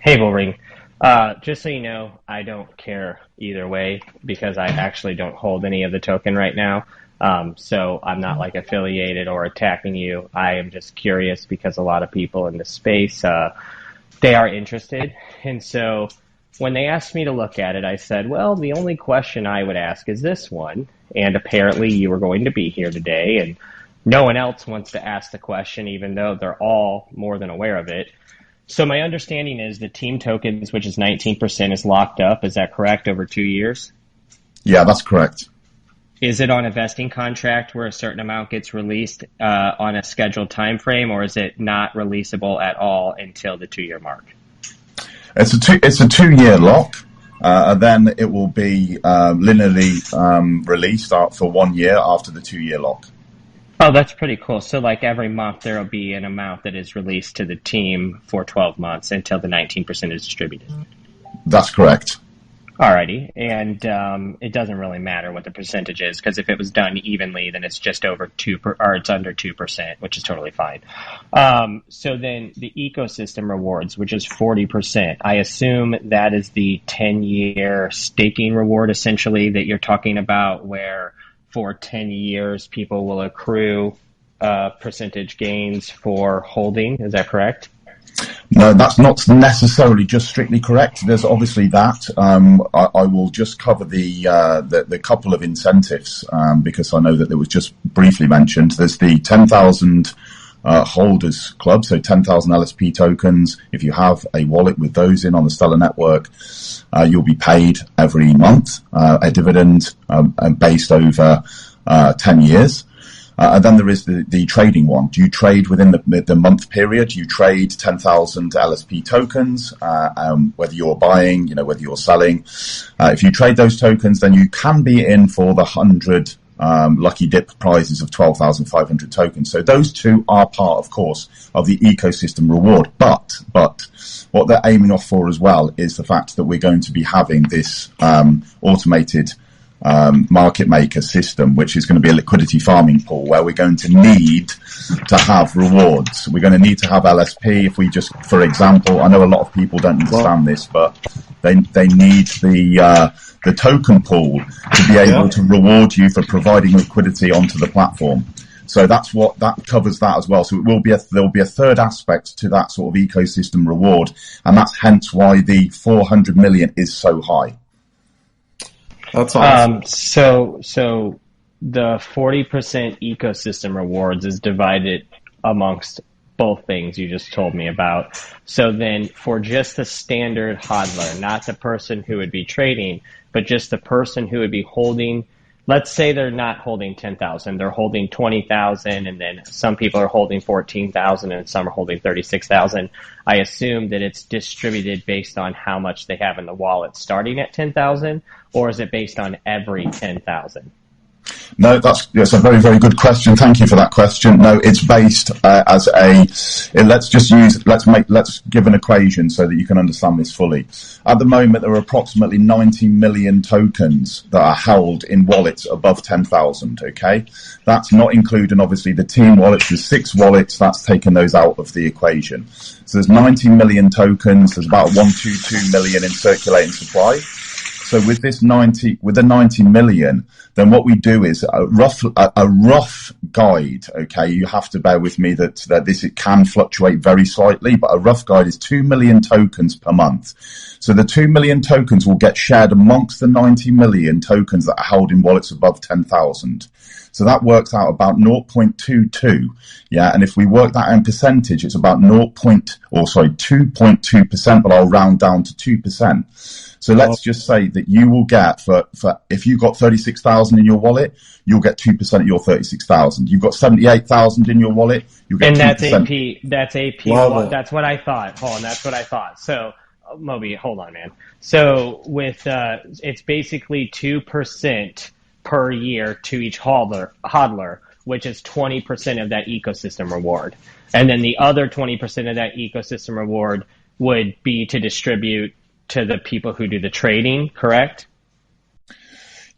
Hey, Bullring. Just so you know, I don't care either way because I actually don't hold any of the token right now. So I'm not like affiliated or attacking you. I am just curious because a lot of people in the space, they are interested. And so when they asked me to look at it, I said, well, the only question I would ask is this one. And apparently you were going to be here today and no one else wants to ask the question, even though they're all more than aware of it. So my understanding is the team tokens, which is 19%, is locked up. Is that correct? Over 2 years? Yeah, that's correct. Is it on a vesting contract where a certain amount gets released on a scheduled time frame, or is it not releasable at all until the 2 year mark? It's a 2 year lock. And then it will be linearly released for 1 year after the 2 year lock. Oh, that's pretty cool. So like every month there will be an amount that is released to the team for 12 months until the 19% is distributed. That's correct. Alrighty. And it doesn't really matter what the percentage is because if it was done evenly, then it's just over or it's under 2%, which is totally fine. So then the ecosystem rewards, which is 40%, I assume that is the 10-year staking reward essentially that you're talking about where for 10 years, people will accrue percentage gains for holding. Is that correct? No, that's not necessarily just strictly correct. There's obviously that. I will just cover the couple of incentives because I know that it was just briefly mentioned. There's the 10,000 holders club, so 10,000 LSP tokens. If you have a wallet with those in on the Stellar network, you'll be paid every month a dividend based over 10 years. And then there is the trading one. Do you trade within the month period? You trade 10,000 LSP tokens, whether you're buying, whether you're selling. If you trade those tokens, then you can be in for the 100 lucky dip prizes of 12,500 tokens. So those two are part, of course, of the ecosystem reward. But what they're aiming off for as well is the fact that we're going to be having this automated market maker system, which is going to be a liquidity farming pool where we're going to need to have rewards. We're going to need to have LSP. If we just, for example, I know a lot of people don't understand this, but they need the token pool to be able to reward you for providing liquidity onto the platform. So that covers that as well. So there'll be a third aspect to that sort of ecosystem reward, and that's hence why the 400 million is so high. That's awesome. So the 40% ecosystem rewards is divided amongst both things you just told me about. So then for just the standard hodler, not the person who would be trading, but just the person who would be holding, let's say they're not holding 10,000, they're holding 20,000, and then some people are holding 14,000 and some are holding 36,000. I assume that it's distributed based on how much they have in the wallet starting at 10,000, or is it based on every 10,000? No, that's a very, very good question. Thank you for that question. No, it's based let's give an equation so that you can understand this fully. At the moment, there are approximately 90 million tokens that are held in wallets above 10,000. Okay, that's not including obviously the team wallets. There's 6 wallets. That's taken those out of the equation. So there's 90 million tokens. There's about 122 million in circulating supply. So with the 90 million, then what we do is a rough guide. Okay, you have to bear with me that it can fluctuate very slightly, but a rough guide is 2 million tokens per month. So the 2 million tokens will get shared amongst the 90 million tokens that are held in wallets above 10,000. So that works out about 0.22. Yeah, and if we work that in percentage, it's about 2.2%, but I'll round down to 2%. So let's just say that you will get for if you got 36,000 in your wallet, you'll get 2% of your 36,000. You've got 78,000 in your wallet, you'll get 2%. And that's AP. Wow. That's what I thought. Hold on, that's what I thought. So Moby, hold on, man. So with it's basically 2% per year to each hodler, which is 20% of that ecosystem reward. And then the other 20% of that ecosystem reward would be to distribute to the people who do the trading, correct?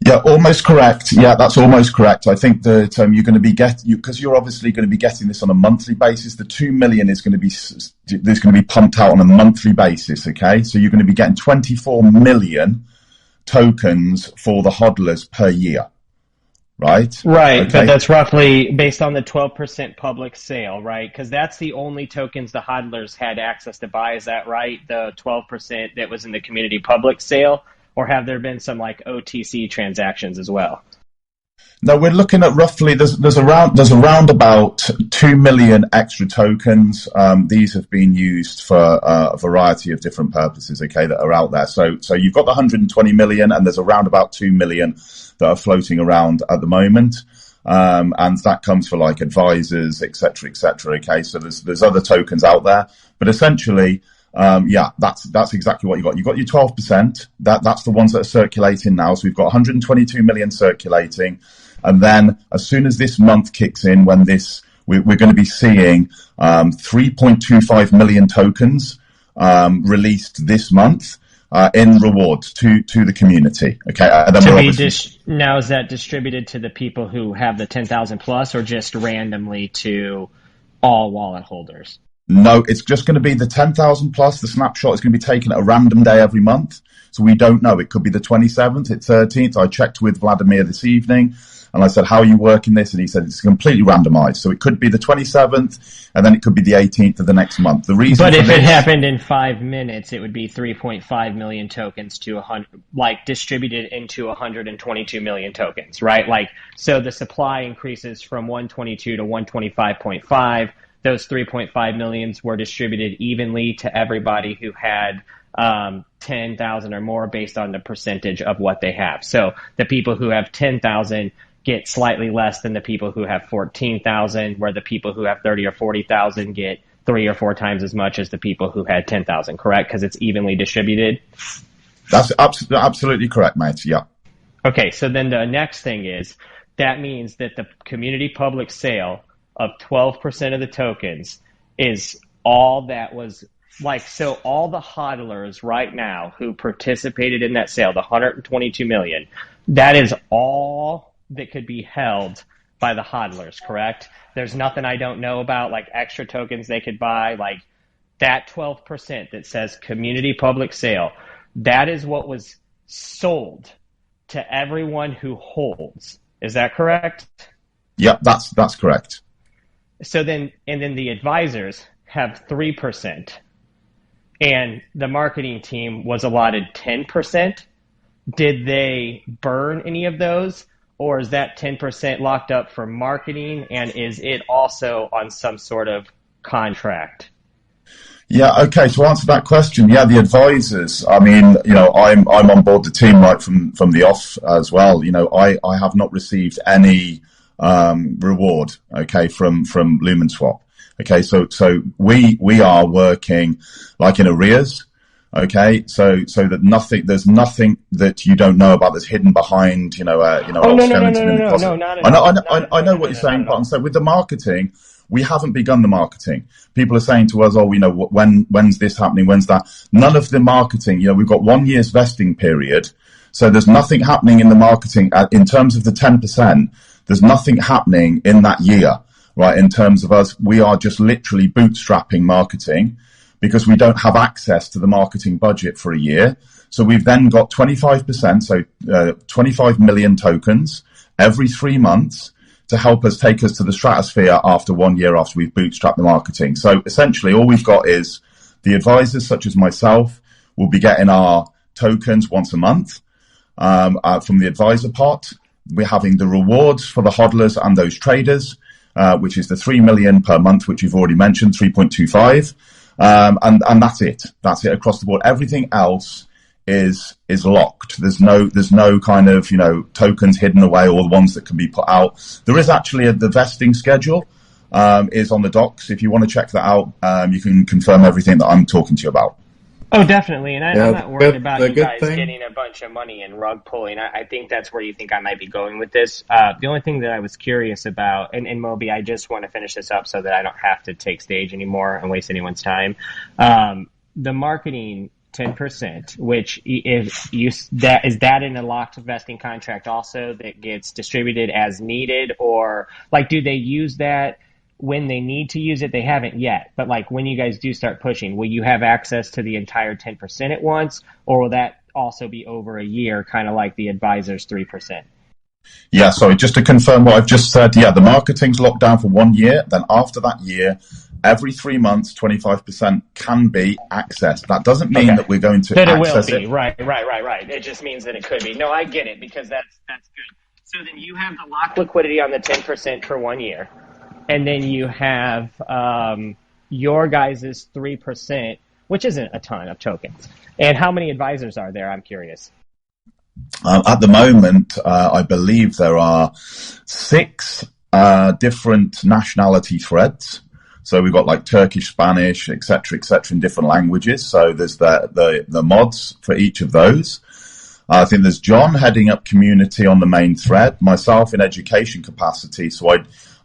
Yeah, almost correct. Yeah, that's almost correct. I think that you're going to be because you're obviously going to be getting this on a monthly basis. The 2 million is going to be there's going to be pumped out on a monthly basis. Okay, so you're going to be getting 24 million tokens for the hodlers per year, right? Right, Okay. but that's roughly based on the 12% public sale, right? Because that's the only tokens the hodlers had access to buy. Is that right? The 12% that was in the community public sale, or have there been some like OTC transactions as well? No, we're looking at roughly there's around about 2 million extra tokens. These have been used for a variety of different purposes. Okay, that are out there. So you've got the 120 million, and there's around about 2 million that are floating around at the moment. And that comes for like advisors, etc., etc. Okay, so there's other tokens out there, but essentially. That's exactly what you got. You've got your 12%. That's the ones that are circulating now. So we've got 122 million circulating. And then as soon as this month kicks in, when we're going to be seeing 3.25 million tokens released this month in rewards to the community. Okay. And then now, is that distributed to the people who have the 10,000 plus, or just randomly to all wallet holders? No, it's just going to be the 10,000 plus. The snapshot is going to be taken at a random day every month. So we don't know. It could be the 27th, it's 13th. I checked with Vladimir this evening and I said, how are you working this? And he said, it's completely randomized. So it could be the 27th and then it could be the 18th of the next month. The reason But if it happened in 5 minutes, it would be 3.5 million tokens to 100, like distributed into 122 million tokens, right? Like, so the supply increases from 122 to 125.5. Those 3.5 millions were distributed evenly to everybody who had 10,000 or more based on the percentage of what they have. So the people who have 10,000 get slightly less than the people who have 14,000, where the people who have 30 or 40,000 get 3 or 4 times as much as the people who had 10,000, correct? Because it's evenly distributed? That's absolutely correct, mate. Yeah. Okay, so then the next thing is, that means that the community public sale of 12% of the tokens is all that was like, so all the hodlers right now who participated in that sale, the 122 million, that is all that could be held by the hodlers, correct? There's nothing I don't know about, like extra tokens they could buy, like that 12% that says community public sale, that is what was sold to everyone who holds. Is that correct? Yep, that's correct. So then the advisors have 3%, and the marketing team was allotted 10%. Did they burn any of those, or is that 10% locked up for marketing, and is it also on some sort of contract? Yeah, okay, to answer that question, yeah, the advisors, I mean, you know, I'm on board the team right from the off as well. You know, I have not received any reward, okay, from Lumenswap. Okay, so we are working like in arrears, okay, so that there's nothing that you don't know about that's hidden behind, you know, no, not at all. I know what you're saying, but I'm saying with the marketing, we haven't begun the marketing. People are saying to us, oh, you know, when's this happening? When's that? None of the marketing, you know, we've got 1 year's vesting period. So there's nothing happening in the marketing in terms of the 10%. There's nothing happening in that year, right? In terms of us, we are just literally bootstrapping marketing because we don't have access to the marketing budget for a year. So we've then got 25%, so 25 million tokens every 3 months to help us take us to the stratosphere after 1 year after we've bootstrapped the marketing. So essentially all we've got is the advisors such as myself will be getting our tokens once a month from the advisor pot. We're having the rewards for the hodlers and those traders, which is the 3 million per month, which you've already mentioned, 3.25. And that's it. That's it across the board. Everything else is locked. There's no kind of, you know, tokens hidden away or ones that can be put out. There is actually the vesting schedule is on the docs. If you want to check that out, you can confirm everything that I'm talking to you about. Oh, definitely. And I'm not worried about you guys getting a bunch of money and rug pulling. I think that's where you think I might be going with this. The only thing that I was curious about, and Moby, I just want to finish this up so that I don't have to take stage anymore and waste anyone's time. The marketing 10%, which if you that is that in a locked vesting contract also that gets distributed as needed, or like do they use that when they need to use it? They haven't yet, but like when you guys do start pushing, will you have access to the entire 10% at once, or will that also be over a year, kind of like the advisor's 3%? Yeah, sorry, just to confirm what I've just said, yeah, the marketing's locked down for 1 year. Then after that year, every 3 months, 25% can be accessed. That doesn't mean that we're going to access it. Right. It just means that it could be. No, I get it, because that's good. So then you have the locked liquidity on the 10% for 1 year. And then you have your guys' 3%, which isn't a ton of tokens. And how many advisors are there? I'm curious. At the moment, I believe there are 6 different nationality threads. So we've got like Turkish, Spanish, etc., in different languages. So there's the mods for each of those. I think there's John heading up community on the main thread, myself in education capacity. So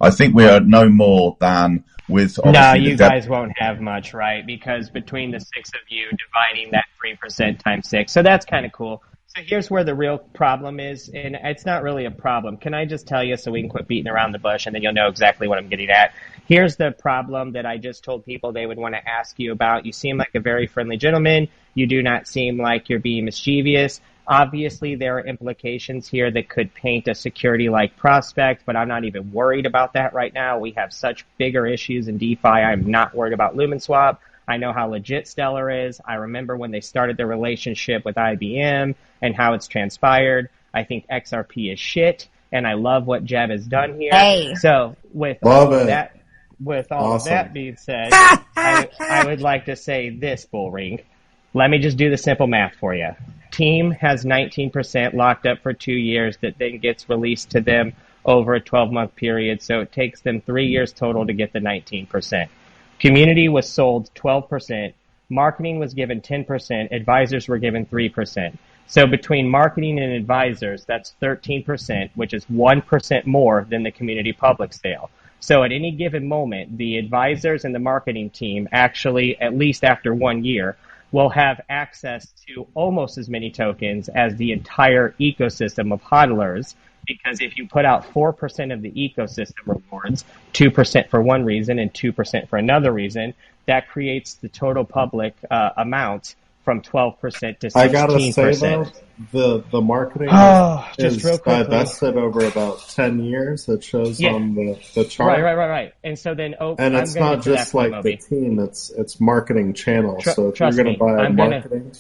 I think we are no more than with... No, you guys won't have much, right? Because between the 6 of you, dividing that 3% times 6. So that's kind of cool. So here's where the real problem is, and it's not really a problem. Can I just tell you so we can quit beating around the bush, and then you'll know exactly what I'm getting at? Here's the problem that I just told people they would want to ask you about. You seem like a very friendly gentleman. You do not seem like you're being mischievous. Obviously, there are implications here that could paint a security-like prospect, but I'm not even worried about that right now. We have such bigger issues in DeFi. I'm not worried about Lumenswap. I know how legit Stellar is. I remember when they started their relationship with IBM and how it's transpired. I think XRP is shit, and I love what Jeb has done here. Hey. So with all of that being said, I would like to say this, Bullring. Let me just do the simple math for you. Team has 19% locked up for 2 years that then gets released to them over a 12-month period, so it takes them 3 years total to get the 19%. Community was sold 12%, marketing was given 10%, advisors were given 3%. So between marketing and advisors, that's 13%, which is 1% more than the community public sale. So at any given moment, the advisors and the marketing team actually, at least after 1 year, will have access to almost as many tokens as the entire ecosystem of hodlers, because if you put out 4% of the ecosystem rewards, 2% for one reason and 2% for another reason, that creates the total public amount from 12% to 16%. I gotta say though, the marketing is divested over about 10 years. It shows on the chart. Right. And so then, and it's not just like the team; it's marketing channels. So if you're going to buy marketing,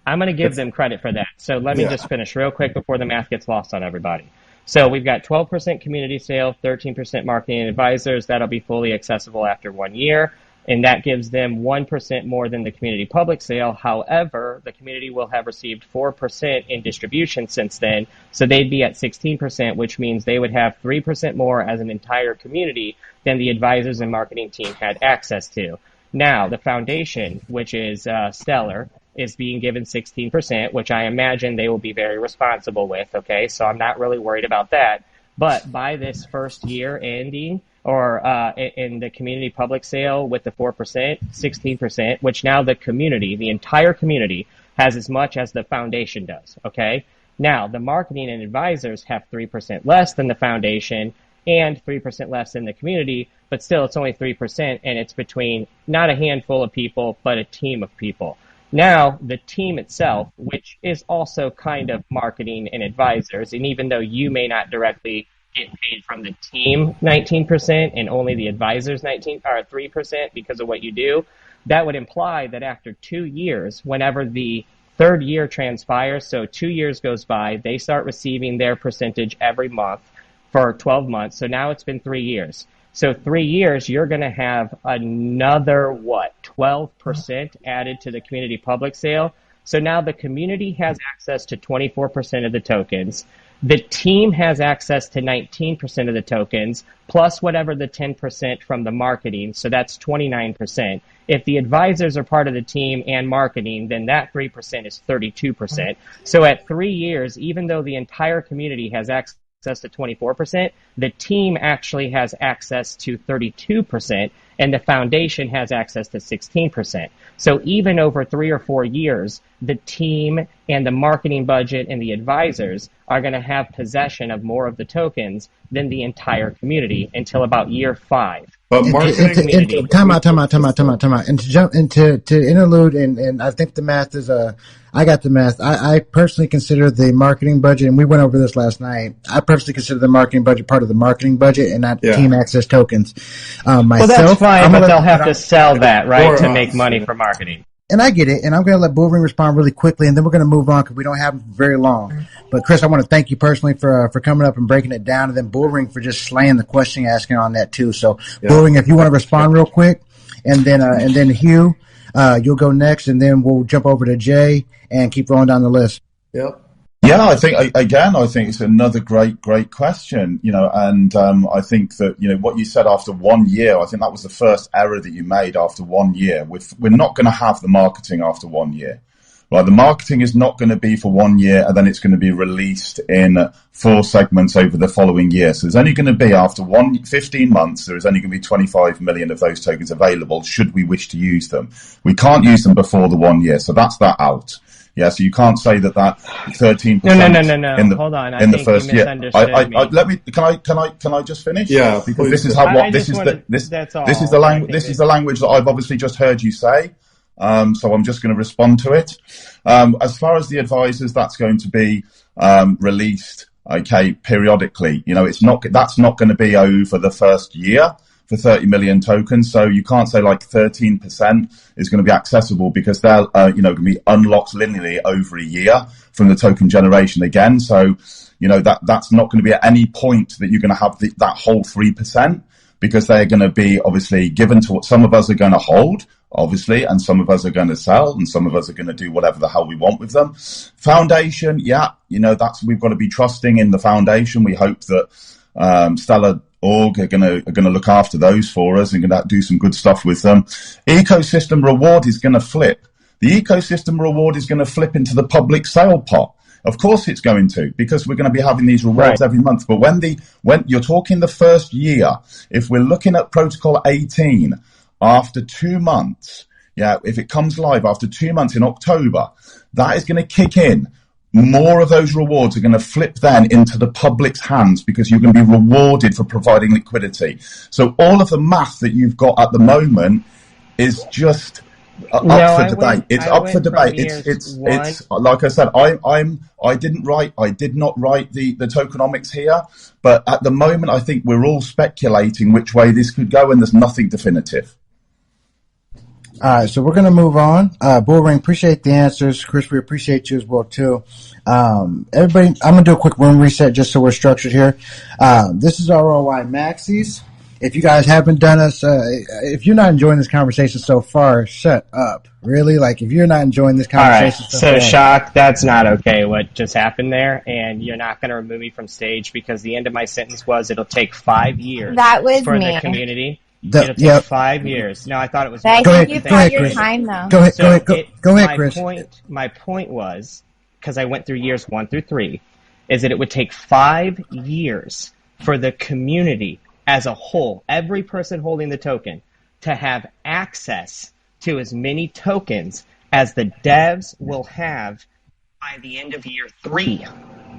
I'm going to give them credit for that. So let me just finish real quick before the math gets lost on everybody. So we've got 12% community sale, 13% marketing and advisors. That'll be fully accessible after 1 year. And that gives them 1% more than the community public sale. However, the community will have received 4% in distribution since then. So they'd be at 16%, which means they would have 3% more as an entire community than the advisors and marketing team had access to. Now, the foundation, which is Stellar, is being given 16%, which I imagine they will be very responsible with, okay? So I'm not really worried about that. But by this first year ending, or in the community public sale with the 4%, 16%, which now the community, the entire community, has as much as the foundation does, okay? Now, the marketing and advisors have 3% less than the foundation and 3% less than the community, but still it's only 3%, and it's between not a handful of people, but a team of people. Now, the team itself, which is also kind of marketing and advisors, and even though you may not directly get paid from the team 19% and only the advisors 3% because of what you do, that would imply that after 2 years, whenever the third year transpires, so 2 years goes by, they start receiving their percentage every month for 12 months. So now it's been 3 years. So 3 years, you're going to have another, 12% added to the community public sale. So now the community has access to 24% of the tokens. The team has access to 19% of the tokens, plus whatever the 10% from the marketing, so that's 29%. If the advisors are part of the team and marketing, then that 3% is 32%. So at 3 years, even though the entire community has access access to 24%. The team actually has access to 32%, and the foundation has access to 16%. So even over 3 or 4 years, the team and the marketing budget and the advisors are going to have possession of more of the tokens than the entire community until about year 5. But marketing time out. And to jump into interlude, and I think the math is I got the math. I personally consider the marketing budget, and we went over this last night. I personally consider the marketing budget part of the marketing budget and not team access tokens. Myself, well, that's fine, but they'll have to sell that, right, to make money for marketing. And I get it, and I'm going to let Bullring respond really quickly, and then we're going to move on because we don't have very long. But Chris, I want to thank you personally for coming up and breaking it down, and then Bullring for just slaying the question asking on that too. So Bullring, if you want to respond real quick, and then Hugh, you'll go next, and then we'll jump over to Jay and keep rolling down the list. Yep. Yeah, I think it's another great question, and I think that, what you said after 1 year, I think that was the first error that you made after 1 year. We're not going to have the marketing after 1 year. Right, the marketing is not going to be for 1 year, and then it's going to be released in 4 segments over the following year. So there's only going to be, after 15 months, there is only going to be 25 million of those tokens available should we wish to use them. We can't use them before the 1 year, so that's that out. Yeah, so you can't say that 13%. No. Hold on. I think first you misunderstood year. me. Let me. Can I just finish? Yeah, because this is the language that I've obviously just heard you say. So I'm just going to respond to it. As far as the advisors, that's going to be released, periodically. That's not going to be over the first year for 30 million tokens. So you can't say 13% is going to be accessible because they're, going to be unlocked linearly over a year from the token generation again. So, that's not going to be at any point that you're going to have that whole 3%, because they're going to be obviously given to what some of us are going to hold, obviously, and some of us are going to sell, and some of us are going to do whatever the hell we want with them. Foundation, we've got to be trusting in the foundation. We hope that Stellar Org are going to look after those for us and going to do some good stuff with them. Ecosystem reward is going to flip. The ecosystem reward is going to flip into the public sale pot. Of course it's going to, because we're going to be having these rewards every month. But when you're talking the first year, if we're looking at Protocol 18 after 2 months, if it comes live after 2 months in October, that is going to kick in. More of those rewards are going to flip then into the public's hands, because you're going to be rewarded for providing liquidity. So all of the math that you've got at the moment is just up for debate. It's up for debate. It's like I said, I did not write the tokenomics here, but at the moment I think we're all speculating which way this could go, and there's nothing definitive. All right, so we're going to move on. Bullring, appreciate the answers. Chris, we appreciate you as well, too. Everybody, I'm going to do a quick room reset just so we're structured here. This is ROI Maxis. If you guys haven't done us, if you're not enjoying this conversation so far, shut up. Really? If you're not enjoying this conversation so far. So, Shock, that's not okay what just happened there, and you're not going to remove me from stage, because the end of my sentence was it'll take 5 years for the community. It'll take 5 years. No, I thought it was. Thank you for your time, though. Go ahead, Chris. My point was, because I went through years 1 through 3, is that it would take 5 years for the community as a whole, every person holding the token, to have access to as many tokens as the devs will have by the end of year 3.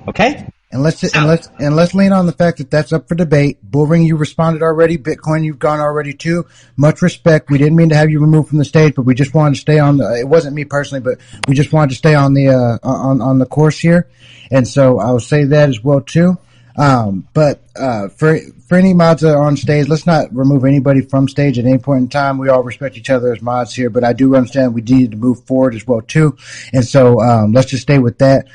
Okay? And let's lean on the fact that that's up for debate. Bullring, you responded already. Bitcoin, you've gone already too. Much respect. We didn't mean to have you removed from the stage, but we just wanted to stay on it wasn't me personally, but we just wanted to stay on the on the course here. And so I'll say that as well too. But for any mods that are on stage, let's not remove anybody from stage at any point in time. We all respect each other as mods here, but I do understand we need to move forward as well too. And so let's just stay with that.